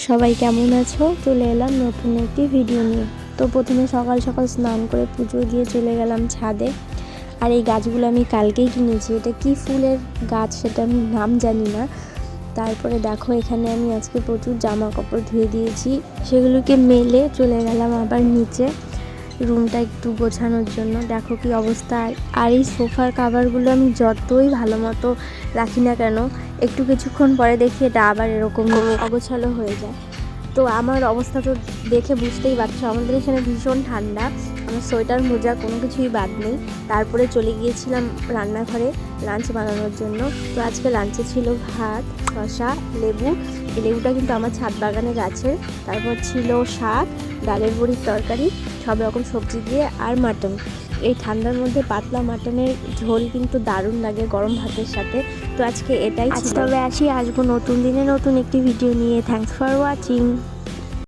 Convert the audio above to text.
সবাই কেমন আছো? চলে এলাম নতুন একটি ভিডিও নিয়ে। তো প্রথমে সকাল সকাল স্নান করে পুজো দিয়ে চলে গেলাম ছাদে। আর এই গাছগুলো আমি কালকেই কিনেছি। এটা কি ফুলের গাছ সেটা আমি নাম জানি না। তারপরে দেখো এখানে আমি আজকে প্রচুর জামা কাপড় ধুয়ে দিয়েছি, সেগুলোকে মেলে চলে গেলাম আবার নিচে রুমটা একটু গোছানোর জন্য। দেখো কি অবস্থা। আর এই সোফার কাভারগুলো আমি যতই ভালো মতো রাখি না কেন, একটু কিছুক্ষণ পরে দেখি এটা আবার এরকম অগোছালো হয়ে যায়। তো আমার অবস্থা তো দেখে বুঝতেই পারছো, আমাদের এখানে ভীষণ ঠান্ডা। আমার সোয়েটার মোজা কোনো কিছুই বাদ নেই। তারপরে চলে গিয়েছিলাম রান্নাঘরে লাঞ্চ বানানোর জন্য। তো আজকে লাঞ্চে ছিল ভাত, শসা, লেবু। এই লেবুটা কিন্তু আমার ছাদ বাগানে গাছের। তারপর ছিল শাক, ডালের বড়ির তরকারি, সব রকম সবজি দিয়ে, আর মাটন। এই ঠান্ডার মধ্যে পাতলা মাটনের ঝোল কিন্তু দারুণ লাগে গরম ভাতের সাথে। তো আজকে এটাই ছিল। তবে আসবো নতুন দিনে নতুন একটি ভিডিও নিয়ে। Thanks for watching.